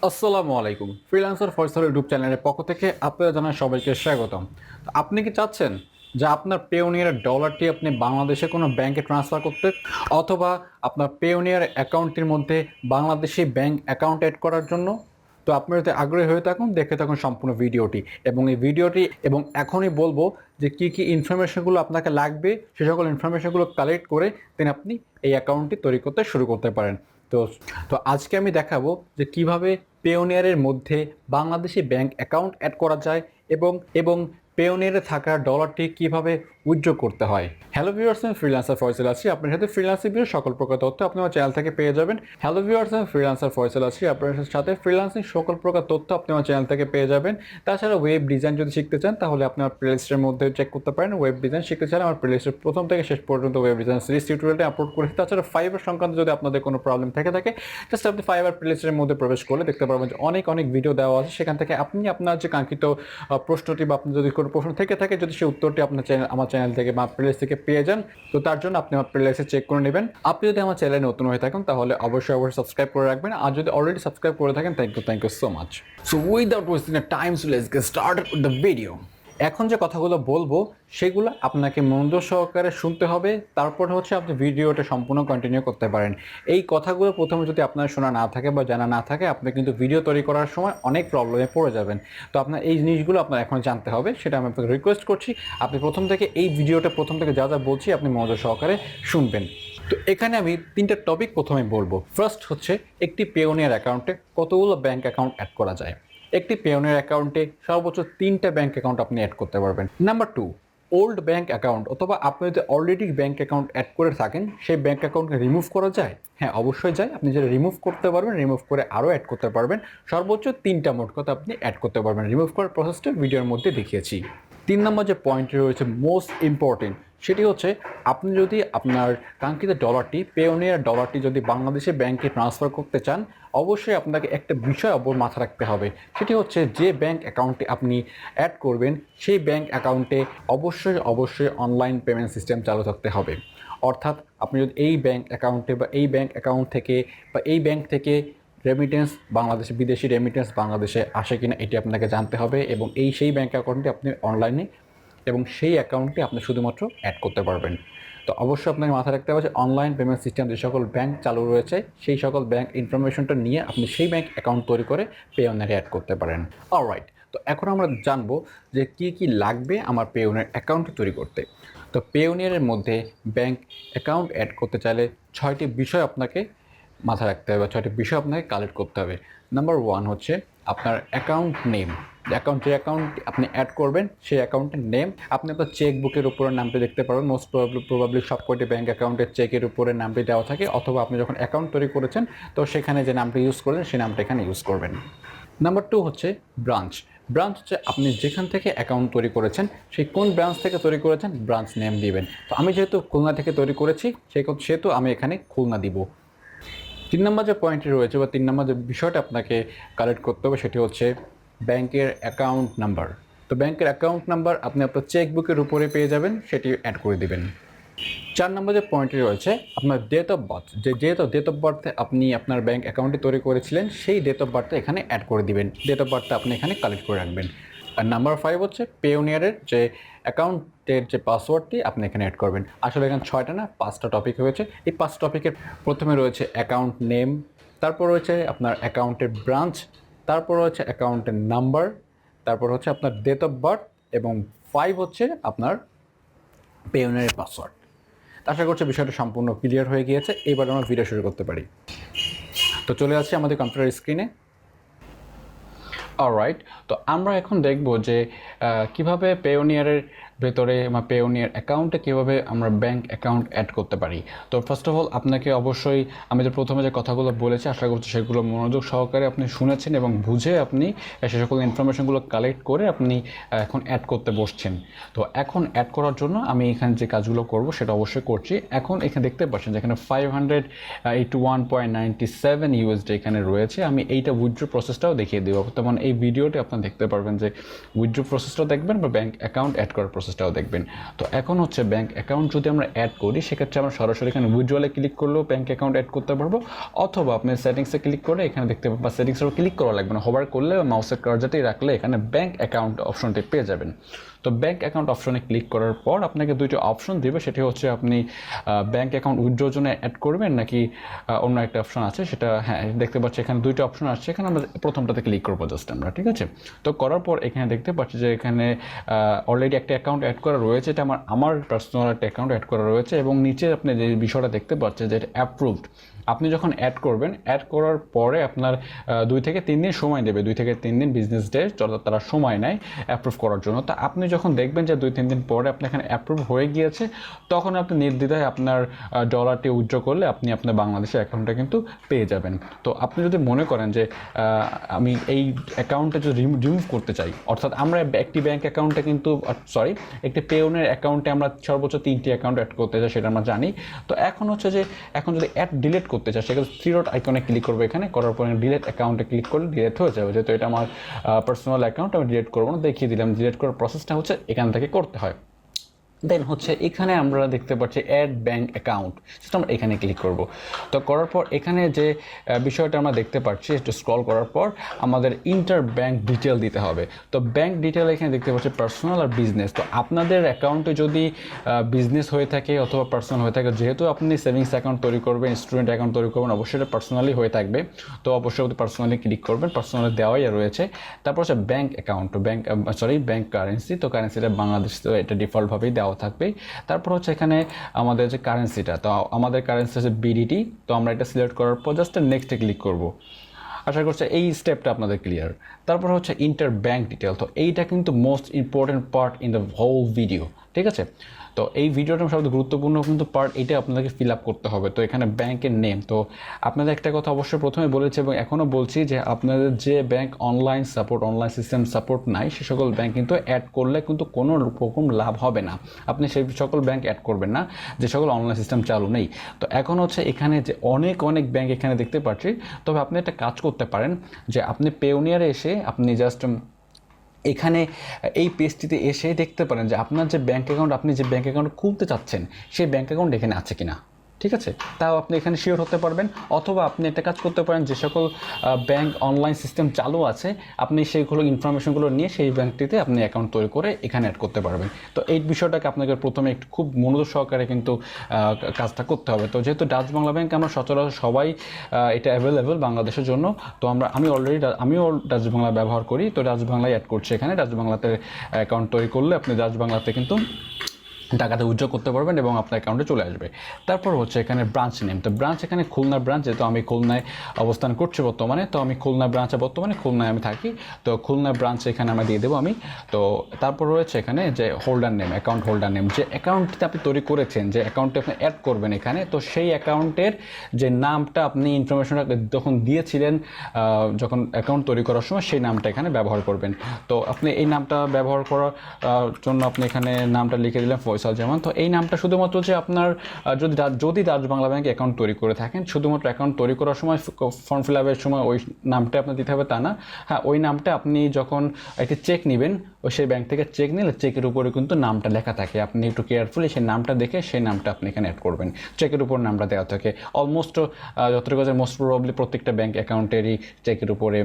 আসসালামু আলাইকুম। Freelancer Faisal YouTube চ্যানেলের পক্ষ থেকে আপনাদের জানাই সবাইকে স্বাগতম। তো আপনি কি চাচ্ছেন যে আপনার পেওনিয়ারের ডলারটি আপনি বাংলাদেশে কোনো ব্যাংকে ট্রান্সফার করতে, অথবা আপনার পেওনিয়ার অ্যাকাউন্টটির মধ্যে বাংলাদেশি ব্যাংক অ্যাকাউন্ট অ্যাড করার জন্য? তো আপনি যদি আগ্রহী হয়ে থাকুন, দেখে থাকুন সম্পূর্ণ ভিডিওটি, এবং এই ভিডিওটি এবং এখনই বলবো যে কী ইনফরমেশনগুলো আপনাকে লাগবে, সে সকল ইনফরমেশনগুলো কালেক্ট করে দেন আপনি এই অ্যাকাউন্টটি তৈরি করতে শুরু করতে পারেন। তো তো আজকে আমি দেখাবো যে কিভাবে পেওনিয়ারের মধ্যে বাংলাদেশি ব্যাংক অ্যাকাউন্ট অ্যাড করা যায়, এবং এবং পেওনিয়ারে থাকা ডলারটি কিভাবে উইথড্র করতে হয়। হ্যালো ভিউয়ার্স, আমি ফ্রিল্যান্সার ফয়সাল আছি। আপনার সাথে ফ্রিল্যান্সিং বিষয়ে সকল প্রকার তথ্য আপনি আমার চ্যানেল থেকে পেয়ে যাবেন। হ্যালো ভিউয়ার্স, আমি ফ্রিল্যান্সার ফয়সাল আছি। আপনার সাথে ফ্রিল্যান্সিং সকল প্রকার তথ্য আপনি আমার চ্যানেল থেকে পেয়ে যাবেন। তাছাড়া ওয়েব ডিজাইন যদি শিখতে চান, তাহলে আপনি আমার প্লেলিস্টের মধ্যে চেক করতে পারেন। ওয়েব ডিজাইন শিখতে চান, আমার প্লেলিস্টের প্রথম থেকে শেষ পর্যন্ত ওয়েব ডিজাইন সিরিজ টিউটোরিয়ালটা আপলোড করেছি। তাছাড়া ফাইবার সংক্রান্ত যদি আপনাদের কোনো প্রবলেম থেকে থাকে, জাস্ট আপনি ফাইবার প্লেলিস্টের মধ্যে প্রবেশ করলে দেখতে পারবেন যে অনেক ভিডিও দেওয়া আছে। সেখান থেকে আপনি আপনার যে কাঙ্ক্ষিত প্রশ্নটি বা আপনার যদি কোনো প্রশ্ন থেকে থাকে, যদি সেই উত্তরটি আপনার আমার চ্যানেল থেকে বা প্লেলিস্ট থেকে পেয়ে যান, তো তার জন্য আপনি আমার প্লেলিস্টে চেক করে নেবেন। আপনি যদি আমার চ্যানেলে নতুন হয়ে থাকেন, তাহলে অবশ্যই সাবস্ক্রাইব করে রাখবেন। আর যদি অলরেডি সাবস্ক্রাইব করে থাকেন, thank you so much. So without wasting time, let's get started with the video. এখন যে কথাগুলো বলবো সেগুলো আপনাকে মনোযোগ সহকারে শুনতে হবে, তারপর হচ্ছে আপনি ভিডিওটা সম্পূর্ণ কন্টিনিউ করতে পারেন। এই কথাগুলো প্রথমে যদি আপনার শোনা না থাকে বা জানা না থাকে, আপনি কিন্তু ভিডিও তৈরি করার সময় অনেক প্রবলেমে পড়ে যাবেন। তো আপনার এই জিনিসগুলো আপনার এখন জানতে হবে, সেটা আমি আপনাকে রিকোয়েস্ট করছি। আপনি প্রথম থেকে এই ভিডিওটা প্রথম থেকে যা বলছি আপনি মনোযোগ সহকারে শুনবেন। তো এখানে আমি তিনটা টপিক প্রথমে বলবো। ফার্স্ট হচ্ছে, একটি পেওনিয়ার অ্যাকাউন্টে কতগুলো ব্যাংক অ্যাকাউন্ট অ্যাড করা যায়। একটি পেওনিয়ার অ্যাকাউন্টে সর্বোচ্চ 3টা ব্যাংক অ্যাকাউন্ট আপনি অ্যাড করতে পারবেন। নাম্বার 2, ওল্ড ব্যাংক অ্যাকাউন্ট, অথবা আপনি যদি অলরেডি ব্যাংক অ্যাকাউন্ট অ্যাড করে থাকেন, সেই ব্যাংক অ্যাকাউন্টকে রিমুভ করা যায়। হ্যাঁ, অবশ্যই যায়। আপনি যেটা রিমুভ করতে পারবেন, রিমুভ করে আরও অ্যাড করতে পারবেন। সর্বোচ্চ 3টা মোট কথা আপনি অ্যাড করতে পারবেন। রিমুভ করার প্রসেসটা ভিডিওর মধ্যে দেখিয়েছি। 3 নম্বর যে পয়েন্টটি রয়েছে মোস্ট ইম্পর্টেন্ট, সেটি হচ্ছে, আপনি যদি আপনার কাঙ্ক্ষিত ডলারটি, পেওনিয়ার ডলারটি যদি বাংলাদেশে ব্যাংকে ট্রান্সফার করতে চান, অবশ্যই আপনাকে একটা বিষয় মাথায় রাখতে হবে। সেটি হচ্ছে, যে ব্যাংক অ্যাকাউন্টে আপনি অ্যাড করবেন, সেই ব্যাংক অ্যাকাউন্টে অবশ্যই অনলাইন পেমেন্ট সিস্টেম চালু থাকতে হবে। অর্থাৎ আপনি যদি এই ব্যাংক অ্যাকাউন্টে বা এই ব্যাংক অ্যাকাউন্ট থেকে বা এই ব্যাংক থেকে রেমিটেন্স বাংলাদেশে, বিদেশি রেমিটেন্স বাংলাদেশে আসে কিনা, এটি আপনাকে জানতে হবে। এবং সেই ব্যাংক অ্যাকাউন্টে আপনি অনলাইনে এবং সেই অ্যাকাউন্টে আপনি শুধুমাত্র অ্যাড করতে পারবেন। তো অবশ্যই আপনাকে মাথায় রাখতে হবে যে অনলাইন পেমেন্ট সিস্টেম যে সকল ব্যাংক চালু রয়েছে, সেই সকল ব্যাংক ইনফরমেশনটা নিয়ে আপনি সেই ব্যাংক অ্যাকাউন্ট তৈরি করে পেওনিয়ারে অ্যাড করতে পারেন। অলরাইট, তো এখন আমরা জানবো যে কী লাগবে আমার পেওনিয়ার অ্যাকাউন্ট তৈরি করতে। তো পেওনিয়ারের মধ্যে ব্যাংক অ্যাকাউন্ট অ্যাড করতে চাইলে 6টি বিষয় আপনাকে মাথায় রাখতে হবে, 6টি বিষয় আপনাকে কালেক্ট করতে হবে। নাম্বার 1 হচ্ছে আপনার অ্যাকাউন্ট নেম। যে অ্যাকাউন্ট আপনি অ্যাড করবেন, সেই অ্যাকাউন্টের নেম। আপনি আপনার চেক বুকের উপরে নামটি দেখতে পারবেন। মোস্ট প্রবাবলি সবকটি ব্যাঙ্ক অ্যাকাউন্টের চেকের উপরে নামটি দেওয়া থাকে, অথবা আপনি যখন অ্যাকাউন্ট তৈরি করেছেন, তো সেখানে যে নামটি ইউজ করবেন, সেই নামটা এখানে ইউজ করবেন। নাম্বার 2 হচ্ছে ব্রাঞ্চ। ব্রাঞ্চ হচ্ছে আপনি যেখান থেকে অ্যাকাউন্ট তৈরি করেছেন, সেই কোন ব্রাঞ্চ থেকে তৈরি করেছেন, ব্রাঞ্চ নেম দিবেন। তো আমি যেহেতু খুলনা থেকে তৈরি করেছি, সেহেতু আমি এখানে খুলনা দিব। 3 নম্বর যে পয়েন্টটি রয়েছে বা 3 নম্বর যে বিষয়টা আপনাকে কালেক্ট করতে হবে, সেটি হচ্ছে ব্যাংকের অ্যাকাউন্ট নাম্বার। তো ব্যাংকের অ্যাকাউন্ট নাম্বার আপনি আপনার চেকবুকের উপরে পেয়ে যাবেন, সেটি অ্যাড করে দিবেন। 4 নম্বর যে পয়েন্টটি রয়েছে, আপনার ডেট অফ বার্থ। যেহেতু ডেট অফ বার্থে আপনি আপনার ব্যাংক অ্যাকাউন্টটি তৈরি করেছিলেন, সেই ডেট অফ বার্থটা এখানে অ্যাড করে দিবেন। ডেট অফ বার্থটা আপনি এখানে কালেক্ট করে রাখবেন। আর নাম্বার 5 হচ্ছে পেওনিয়ারের যে অ্যাকাউন্টের যে পাসওয়ার্ডটি আপনি এখানে অ্যাড করবেন। আসলে এখানে 6টা না 5টা টপিক হয়েছে। এই 5 টপিকের প্রথমে রয়েছে অ্যাকাউন্ট নেম, তারপর রয়েছে আপনার অ্যাকাউন্টের ব্রাঞ্চ, তারপর হচ্ছে অ্যাকাউন্টের নাম্বার, তারপর হচ্ছে আপনার ডেট অফ বার্থ, এবং 5 হচ্ছে আপনার পেওনিয়ারের পাসওয়ার্ড। আশা করছি বিষয়টা সম্পূর্ণ ক্লিয়ার হয়ে গিয়েছে। এবার আমরা ভিডিও শুরু করতে পারি। তো চলে আসছি আমাদের কম্পিউটার স্ক্রিনে। অলরাইট, তো আমরা এখন দেখব যে কিভাবে পেওনিয়ারের ভেতরে বা পেওনিয়ার অ্যাকাউন্টে কীভাবে আমরা ব্যাংক অ্যাকাউন্ট অ্যাড করতে পারি। তো ফার্স্ট অফ অল আপনাকে অবশ্যই আমি যে প্রথমে যে কথাগুলো বলেছি, আশা করছি সেগুলো মনোযোগ সহকারে আপনি শুনেছেন এবং বুঝে আপনি সে সকল ইনফরমেশনগুলো কালেক্ট করে আপনি এখন অ্যাড করতে বসছেন। তো এখন অ্যাড করার জন্য আমি এখানে যে কাজগুলো করব সেটা অবশ্যই করছি। এখন এখানে দেখতে পাচ্ছেন যে এখানে 581.97 ইউএসডি এখানে রয়েছে। আমি এইটা উইথড্র প্রসেসটাও দেখিয়ে দেবো। তেমন এই ভিডিওটি আপনারা দেখতে পারবেন যে উইথড্র প্রসেসটাও দেখবেন বা ব্যাংক অ্যাকাউন্ট অ্যাড করার প্রসেস প্রসেসটাও দেখবেন। তো এখন হচ্ছে ব্যাঙ্ক অ্যাকাউন্ট যদি আমরা অ্যাড করি, সেক্ষেত্রে আমরা সরাসরি এখানে উইথড্রলে ক্লিক করলেও ব্যাঙ্ক অ্যাকাউন্ট অ্যাড করতে পারবো, অথবা আপনি সেটিংসে ক্লিক করে এখানে দেখতে পাবেন, বা সেটিংসেও ক্লিক করা লাগবে না, হোভার করলে মাউসের কার্সারটি রাখলে এখানে ব্যাঙ্ক অ্যাকাউন্ট অপশনটি পেয়ে যাবেন। তো ব্যাঙ্ক অ্যাকাউন্ট অপশনে ক্লিক করার পর আপনাকে দুইটি অপশন দেবে, সেটি হচ্ছে আপনি ব্যাঙ্ক অ্যাকাউন্ট উইথড্রোর জন্য অ্যাড করবেন নাকি অন্য একটা অপশন আছে সেটা, হ্যাঁ দেখতে পাচ্ছি এখানে দুইটা অপশন আসছে, এখানে আমরা প্রথমটাতে ক্লিক করবো জাস্ট আমরা, ঠিক আছে। তো করার পর এখানে দেখতে পাচ্ছি যে এখানে অলরেডি একটা অ্যাকাউন্ট অ্যাড করা রয়েছে, এটা আমার পার্সোনাল একটা অ্যাকাউন্ট অ্যাড করা রয়েছে, এবং নিচে আপনি যে বিষয়টা দেখতে পাচ্ছেন যে এটা অ্যাপ্রুভড। আপনি যখন অ্যাড করবেন, অ্যাড করার পরে আপনার 2 থেকে 3 দিন সময় দেবে, 2 থেকে 3 দিন বিজনেস ডে তারা সময় নেয় অ্যাপ্রুভ করার জন্য। তো আপনি যখন দেখবেন যে 2-3 দিন পরে আপনার এখানে অ্যাপ্রুভ হয়ে গিয়েছে, তখন আপনি নির্দ্বিধায় আপনার ডলারটি উইথড্র করলে আপনি আপনার বাংলাদেশের অ্যাকাউন্টটা কিন্তু পেয়ে যাবেন। তো আপনি যদি মনে করেন যে আমি এই অ্যাকাউন্টটা যদি রিমুভ করতে চাই, অর্থাৎ আমরা একটি ব্যাঙ্ক অ্যাকাউন্টে কিন্তু একটি পেওনের অ্যাকাউন্টে আমরা সর্বোচ্চ 3টি অ্যাকাউন্ট অ্যাড করতে চাই, সেটা আমরা জানি। তো এখন হচ্ছে যে এখন যদি অ্যাড ডিলিট করতে চাই, সেক্ষেত্রে 3 ডট আইকনে ক্লিক করবো, এখানে করার পর ডিলিট অ্যাকাউন্টে ক্লিক করলে ডিলিট হয়ে যাবে, যেহেতু এটা আমার পার্সোনাল অ্যাকাউন্ট, আমি ডিলিট করবো না, দেখিয়ে দিলাম। ডিলিট করার প্রসেসটা হচ্ছে এখান থেকে করতে হয়। দেন হচ্ছে এখানে আমরা দেখতে পাচ্ছি অ্যাড ব্যাঙ্ক অ্যাকাউন্ট, সেটা আমরা এখানে ক্লিক করব। তো করার পর এখানে যে বিষয়টা আমরা দেখতে পাচ্ছি, একটু স্ক্রল করার পর আমাদের ইন্টার ব্যাঙ্ক ডিটেল দিতে হবে। তো ব্যাঙ্ক ডিটেল এখানে দেখতে পাচ্ছি পার্সোনাল আর বিজনেস। তো আপনাদের অ্যাকাউন্টে যদি বিজনেস হয়ে থাকে অথবা পার্সোনাল হয়ে থাকে, যেহেতু আপনি সেভিংস অ্যাকাউন্ট তৈরি করবেন, স্টুডেন্ট অ্যাকাউন্ট তৈরি করবেন, অবশ্যই এটা পার্সোনালি হয়ে থাকবে। তো অবশ্যই পার্সোনালি ক্লিক করবেন, পার্সোনালি দেওয়াই রয়েছে। তারপর হচ্ছে ব্যাঙ্ক অ্যাকাউন্ট, ব্যাঙ্ক কারেন্সি। তো কারেন্সিটা বাংলাদেশ, তো এটা ডিফল্টভাবেই দেওয়া থাকবে। তারপর হচ্ছে এখানে আমাদের যে কারেন্সিটা, তো আমাদের কারেন্সি হচ্ছে বিডিটি। তো আমরা এটা সিলেক্ট করার পর জাস্ট নেক্সটে ক্লিক করব। আশা করছি এই স্টেপটা আপনাদের ক্লিয়ার। তারপর হচ্ছে ইন্টার ব্যাঙ্ক ডিটেল। তো এইটা কিন্তু most important part in the whole video, ঠিক আছে। তো এই ভিডিওটা সবচেয়ে গুরুত্বপূর্ণ কিন্তু পার্ট, এটা আপনাদেরকে ফিল আপ করতে হবে। তো এখানে ব্যাংকের নেম, তো আপনাদের একটা কথা অবশ্যই প্রথমে বলেছি এবং এখনও বলছি যে আপনাদের যে ব্যাংক অনলাইন সিস্টেম সাপোর্ট নাই, সে সকল ব্যাংক কিন্তু অ্যাড করলে কিন্তু কোনো রকম লাভ হবে না। আপনি সেই সকল ব্যাংক অ্যাড করবেন না যে সকল অনলাইন সিস্টেম চালু নেই। তো এখন হচ্ছে এখানে যে অনেক ব্যাংক এখানে দেখতে পাচ্ছি, তবে আপনি একটা কাজ করতে পারেন যে আপনি পেওনিয়ারে এসে আপনি জাস্ট এখানে এই পেজটিতে এসে দেখতে পারেন যে আপনার যে ব্যাঙ্ক অ্যাকাউন্ট, আপনি যে ব্যাঙ্ক অ্যাকাউন্ট খুলতে চাচ্ছেন, সেই ব্যাঙ্ক অ্যাকাউন্ট এখানে আছে কিনা, ঠিক আছে। তাও আপনি এখানে শিওর হতে পারবেন। অথবা আপনি একটা কাজ করতে পারেন, যে সকল ব্যাঙ্ক অনলাইন সিস্টেম চালু আছে, আপনি সেইগুলো ইনফরমেশনগুলো নিয়ে সেই ব্যাঙ্কটিতে আপনি অ্যাকাউন্ট তৈরি করে এখানে অ্যাড করতে পারবেন। তো এই বিষয়টাকে আপনাকে প্রথমে একটু খুব মনোযোগ সহকারে কিন্তু কাজটা করতে হবে। তো যেহেতু ডাচ বাংলা ব্যাঙ্ক আমরা সচরাচর সবাই এটা অ্যাভেলেবেল বাংলাদেশের জন্য, তো আমিও ডাচ বাংলা ব্যবহার করি, তো ডাচ বাংলায় অ্যাড করছি এখানে। ডাচ বাংলাতে অ্যাকাউন্ট তৈরি করলে আপনি ডাচ বাংলাতে কিন্তু টাকাটা উইথড্র করতে পারবেন এবং আপনার অ্যাকাউন্টে চলে আসবে। তারপর হচ্ছে এখানে ব্রাঞ্চ নেম। তো ব্রাঞ্চ এখানে খুলনা ব্রাঞ্চ, যেহেতু আমি খুলনায় অবস্থান করছি বর্তমানে, তো আমি খুলনা ব্রাঞ্চে বর্তমানে খুলনায় আমি থাকি, তো খুলনা ব্রাঞ্চ এখানে আমরা দিয়ে দেবো আমি। তো তারপর রয়েছে এখানে যে holder name, account holder name, যে অ্যাকাউন্টটা আপনি তৈরি করেছেন, যে অ্যাকাউন্টে আপনি অ্যাড করবেন এখানে, তো সেই অ্যাকাউন্টের যে নামটা আপনি ইনফরমেশনটা যখন দিয়েছিলেন যখন অ্যাকাউন্ট তৈরি করার সময়, সেই নামটা এখানে ব্যবহার করবেন। তো আপনি এই নামটা ব্যবহার করার জন্য আপনি এখানে নামটা লিখে দিলেন যেমন। তো এই নামটা শুধুমাত্র যে আপনার যদি ডাচ বাংলা ব্যাংকে অ্যাকাউন্ট তৈরি করে থাকেন, শুধুমাত্র অ্যাকাউন্ট তৈরি করার সময় ফর্ম ফিল আপের সময় ওই নামটা আপনার দিতে হবে তা না। হ্যাঁ, ওই নামটা আপনি যখন একটি চেক নেবেন, ওই সেই ব্যাংক থেকে চেক নিলে চেকের উপরে কিন্তু নামটা লেখা থাকে, আপনি একটু কেয়ারফুলি সেই নামটা দেখে সেই নামটা আপনি এখানে অ্যাড করবেন। চেকের উপর নামটা দেওয়া থাকে অলমোস্ট যতটুকু মোস্ট প্রবাবলি প্রত্যেকটা ব্যাংক অ্যাকাউন্টেরই চেকের উপরে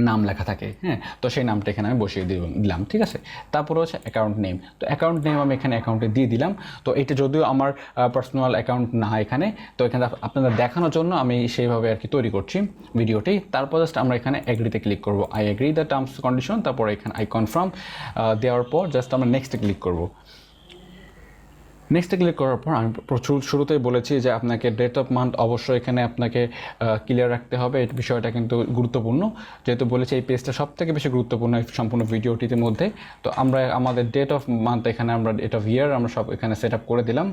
নাম লেখা থাকে। হ্যাঁ, তো সেই নামটা এখানে আমি বসিয়ে দিলাম, ঠিক আছে। তারপরে হচ্ছে অ্যাকাউন্ট নেম। তো অ্যাকাউন্ট নেম আমি এখানে অ্যাকাউন্টে দিয়ে দিলাম। তো এটা যদিও আমার পার্সোনাল অ্যাকাউন্ট না এখানে, তো এখানে আপনাদের দেখানোর জন্য আমি সেইভাবে আর কি তৈরি করছি ভিডিওটি। তারপর জাস্ট আমরা এখানে অ্যাগ্রিতে ক্লিক করবো, I agree the terms condition. তারপর এখানে আই কনফার্ম দেওয়ার পর জাস্ট আমরা নেক্সটে ক্লিক করবো। নেক্সটে ক্লিক করার পর আমি শুরুতেই বলেছি যে আপনাকে ডেট অফ মান্থ অবশ্যই এখানে আপনাকে ক্লিয়ার রাখতে হবে, এই বিষয়টা কিন্তু গুরুত্বপূর্ণ। যেহেতু বলেছি এই পেজটা সবথেকে বেশি গুরুত্বপূর্ণ এই সম্পূর্ণ ভিডিওটির মধ্যে। তো আমরা আমাদের ডেট অফ মান্থ এখানে আমরা ডেট অফ ইয়ার আমরা সব এখানে সেট আপ করে দিলাম।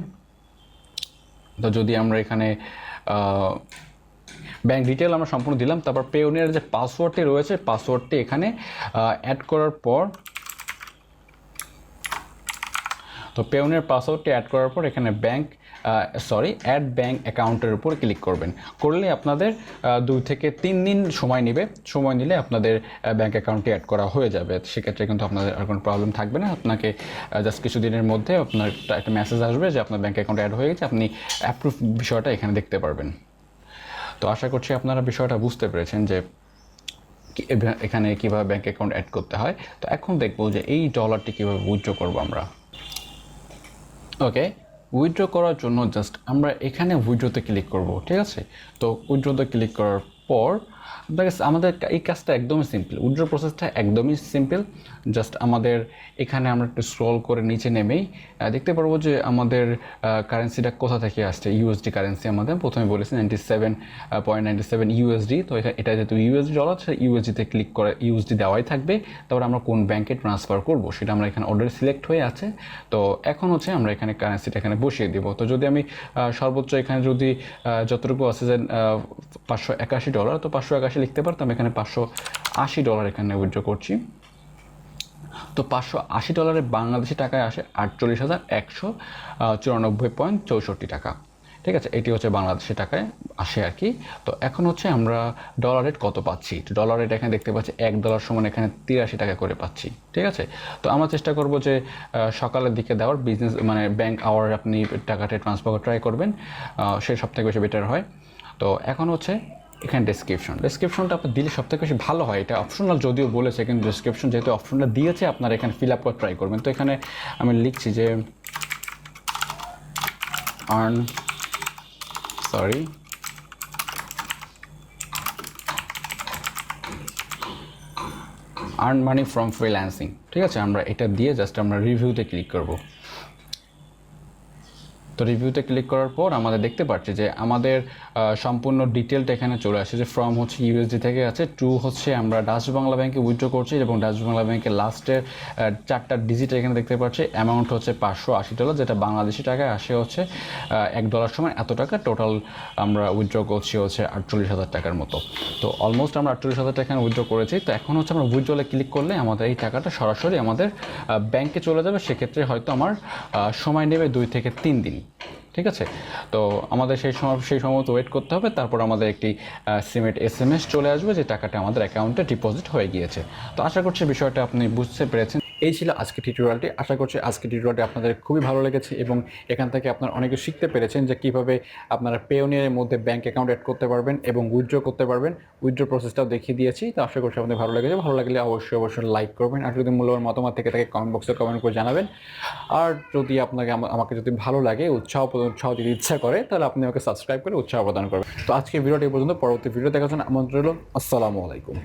তো যদি আমরা এখানে ব্যাঙ্ক ডিটেল আমরা সম্পূর্ণ দিলাম, তারপর পেওনিয়ার যে পাসওয়ার্ডটি রয়েছে, পাসওয়ার্ডটি এখানে অ্যাড করার পর, তো পেওনিয়ার পাসওয়ার্ডটি অ্যাড করার পর এখানে ব্যাঙ্ক অ্যাড ব্যাঙ্ক অ্যাকাউন্টের উপর ক্লিক করবেন। করলে আপনাদের 2 থেকে 3 দিন সময় নেবে। সময় নিলে আপনাদের ব্যাঙ্ক অ্যাকাউন্টটি অ্যাড করা হয়ে যাবে। সেক্ষেত্রে কিন্তু আপনাদের আর কোনো প্রবলেম থাকবে না। আপনাকে জাস্ট কিছুদিনের মধ্যে আপনার একটা মেসেজ আসবে যে আপনার ব্যাঙ্ক অ্যাকাউন্ট অ্যাড হয়ে গেছে, আপনি অ্যাপ্রুভ বিষয়টা এখানে দেখতে পারবেন। তো আশা করছি আপনারা বিষয়টা বুঝতে পেরেছেন যে এখানে কীভাবে ব্যাঙ্ক অ্যাকাউন্ট অ্যাড করতে হয়। তো এখন দেখবো যে এই ডলারটি কীভাবে উইথড্র করবো আমরা। ওকে, উইথড্র করার জন্য জাস্ট আমরা এখানে উইথড্রতে ক্লিক করব, ঠিক আছে। তো উইথড্রতে ক্লিক করার পর আমাদের এই কাজটা একদমই সিম্পল, উইথড্র প্রসেসটা একদমই সিম্পল। জাস্ট আমাদের এখানে আমরা একটু স্ক্রল করে নিচে নেমেই দেখতে পারবো যে আমাদের কারেন্সিটা কোথা থেকে আসছে। ইউএসডি কারেন্সি আমাদের প্রথমে বলেছি 97.97 ইউএসডি। তো এটা যেহেতু ইউএসডি ডলার, ইউএসডিতে ক্লিক করে ইউএসডি দেওয়াই থাকবে। তারপর আমরা কোন ব্যাংকে ট্রান্সফার করব সেটা আমরা এখানে অলরেডি সিলেক্ট হয়ে আছে। তো এখন হচ্ছে আমরা এখানে কারেন্সিটা এখানে বসিয়ে দেবো। তো যদি আমি সর্বোচ্চ এখানে যদি যতটুকু আছে যে $581, তো 581 লিখতে পারতাম। এখানে $580 এখানে উইথড্র করছি। তো $580 বাংলাদেশি টাকায় আসে 48,194.64 টাকা, ঠিক আছে। এটি হচ্ছে বাংলাদেশি টাকায় আসে আর কি। তো এখন হচ্ছে আমরা ডলার রেট কত পাচ্ছি। ডলার রেট এখানে দেখতে পাচ্ছি $1 সমান এখানে 83 টাকা করে পাচ্ছি, ঠিক আছে। তো আমরা চেষ্টা করব যে সকালের দিকে দেওয়ার বিজনেস মানে ব্যাংক আওয়ার আপনি টাকাটা ট্রান্সফার করে ট্রাই করবেন, সে সবথেকে বেশি বেটার হয়। তো এখন হচ্ছে এখানে ডেসক্রিপশনটা আপনি দিলে সবথেকে বেশি ভালো হয়। এটা অপশনাল যদিও বলেছে, কিন্তু ডেসক্রিপশন যেহেতু অপশনটা দিয়েছে আপনারা এখানে ফিল আপ করে ট্রাই করবেন। তো এখানে আমি লিখছি যে আর্ন মানি ফ্রম ফ্রিল্যান্সিং, ঠিক আছে। আমরা এটা দিয়ে জাস্ট আমরা রিভিউতে ক্লিক করব। তো রিভিউতে ক্লিক করার পর আমাদের দেখতে পাচ্ছি যে আমাদের সম্পূর্ণ ডিটেলটা এখানে চলে আসে, যে ফ্রম হচ্ছে ইউএসডি থেকে আছে, টু হচ্ছে আমরা ডাচ বাংলা ব্যাংকে উইথড্র করছি এবং ডাচ বাংলা ব্যাংকের লাস্টের 4টা ডিজিট এখানে দেখতে পাচ্ছি। অ্যামাউন্ট হচ্ছে $580, যেটা বাংলাদেশি টাকায় আসে হচ্ছে $1 সমান এত টাকা। টোটাল আমরা উইথড্র করছি হচ্ছে 48,000 টাকার মতো। তো অলমোস্ট আমরা 48,000 টাকা এখানে উইথড্র করেছি। তো এখন হচ্ছে আমরা উইথড্রলে ক্লিক করলে আমাদের এই টাকাটা সরাসরি আমাদের ব্যাংকে চলে যাবে। সেক্ষেত্রে হয়তো আমার সময় নেবে 2 থেকে 3 দিন, ঠিক আছে। তো আমাদের সেই সময় তো ওয়েট করতে হবে। তারপর আমাদের একটি সিমেট SMS চলে আসবে যে টাকাটা আমাদের অ্যাকাউন্টে ডিপোজিট হয়ে গিয়েছে। তো আশা করছি বিষয়টা আপনি বুঝতে পেরেছেন। এই ছিল আজকের টিউটোরিয়ালটি। আশা করছি আজকের টিউটোরিয়ালটি আপনাদের খুবই ভালো লেগেছে এবং এখান থেকে আপনারা অনেকে শিখতে পেরেছেন যে কীভাবে আপনারা পেওনিয়ারের মধ্যে ব্যাঙ্ক অ্যাকাউন্ট অ্যাড করতে পারবেন এবং উইথড্র করতে পারবেন। উইথড্র প্রসেসটাও দেখিয়ে দিয়েছি। তো আশা করছি আপনাদের ভালো লেগেছে। ভালো লাগলে অবশ্যই লাইক করবেন, আর যদি মূল্যবান মতামত থেকে থাকে কমেন্ট বক্সে কমেন্ট করে জানাবেন। আর যদি আপনাকে আমাকে যদি ভালো লাগে, উৎসাহ দিতে ইচ্ছা করে, তাহলে আপনি আমাকে সাবস্ক্রাইব করে উৎসাহ প্রদান করবেন। তো আজকের ভিডিওটি পর্যন্ত, পরবর্তী ভিডিও দেখার জন্য আমন্ত্রণ রইল। আসসালামু আলাইকুম।